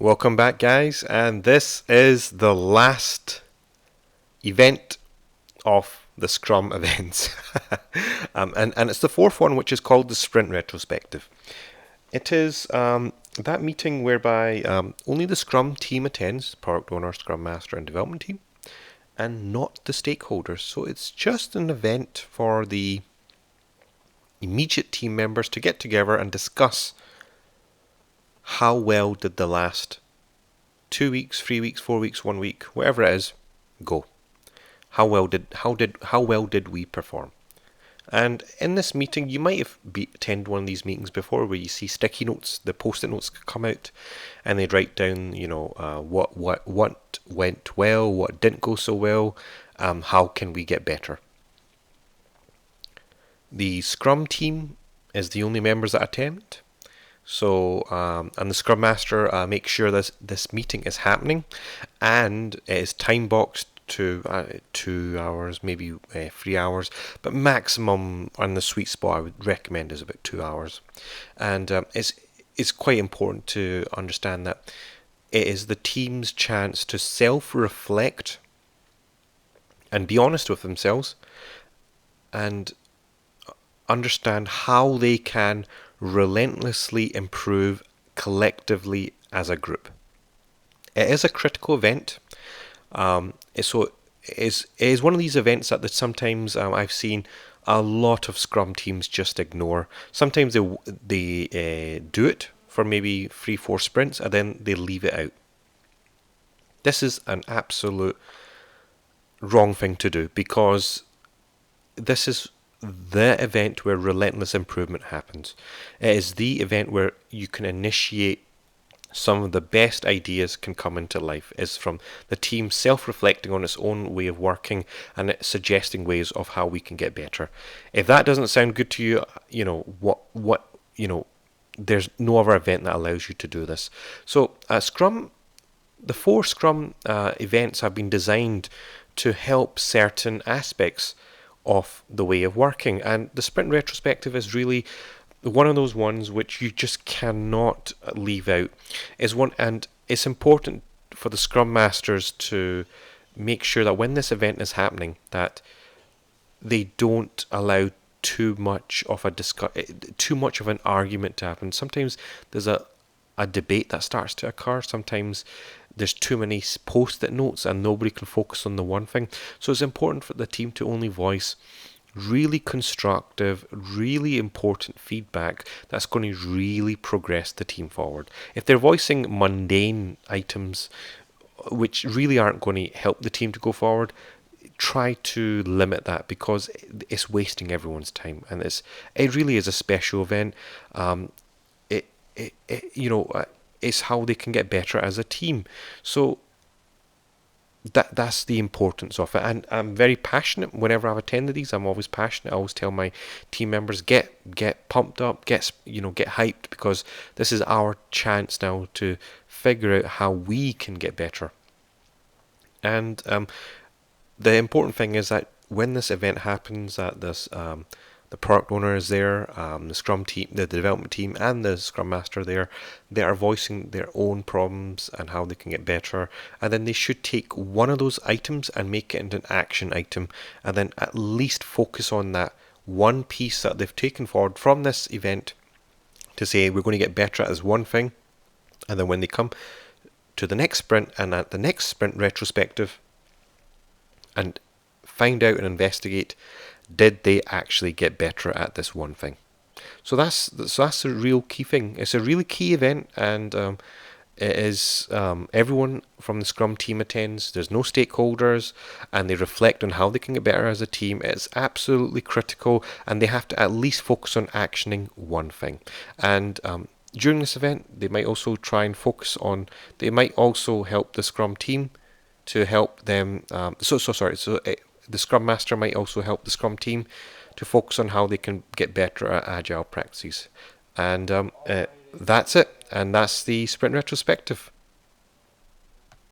Welcome back, guys, and this is the last event of the Scrum events. and it's the fourth one, which is called the Sprint Retrospective. It is that meeting whereby only the Scrum team attends, product owner, Scrum Master, and development team, and not the stakeholders. So it's just an event for the immediate team members to get together and discuss how well did the last 2 weeks, 3 weeks, 4 weeks, 1 week, whatever it is, go. How well did we perform? And in this meeting, you might have attended one of these meetings before, where you see sticky notes, the post-it notes come out, and they write down, what went well, what didn't go so well, how can we get better. The Scrum team is the only members that attend. So, and the Scrum Master makes sure this meeting is happening, and it is time boxed to 2 hours, maybe 3 hours, but maximum on the sweet spot I would recommend is about 2 hours. And it's quite important to understand that it is the team's chance to self-reflect and be honest with themselves and understand how they can relentlessly improve collectively as a group. It is a critical event. So it is one of these events that sometimes I've seen a lot of Scrum teams just ignore. Sometimes they do it for maybe 3-4 sprints and then they leave it out. This is an absolute wrong thing to do, because this is the event where relentless improvement happens. It is the event where you can initiate some of the best ideas can come into life. Is from the team self-reflecting on its own way of working and suggesting ways of how we can get better. If that doesn't sound good to you, there's no other event that allows you to do this. So Scrum, the 4 Scrum events have been designed to help certain aspects of the way of working, and the Sprint Retrospective is really one of those ones which you just cannot leave out. And it's important for the Scrum Masters to make sure that when this event is happening, that they don't allow too much of an argument to happen. Sometimes there's a debate that starts to occur. Sometimes there's too many post-it notes and nobody can focus on the one thing. So it's important for the team to only voice really constructive, really important feedback that's going to really progress the team forward. If they're voicing mundane items which really aren't going to help the team to go forward, try to limit that, because it's wasting everyone's time, and it really is a special event. It's how they can get better as a team. So that's the importance of it, and I'm very passionate. Whenever I've attended these, I'm always passionate. I always tell my team members, get pumped up, get hyped, because this is our chance now to figure out how we can get better. And the important thing is that when this event happens, that the product owner is there, the Scrum team, the development team, and the Scrum Master there. They are voicing their own problems and how they can get better, and then they should take one of those items and make it into an action item, and then at least focus on that one piece that they've taken forward from this event to say, we're going to get better at this one thing. And then when they come to the next sprint and at the next sprint retrospective, and find out and investigate, did they actually get better at this one thing? So that's a real key thing. It's a really key event, and it is everyone from the Scrum team attends. There's no stakeholders, and they reflect on how they can get better as a team. It's absolutely critical, and they have to at least focus on actioning one thing. And during this event, they might also try and focus on. They might also help the Scrum team to help them. The Scrum Master might also help the Scrum team to focus on how they can get better at agile practices. And that's it. And that's the Sprint Retrospective.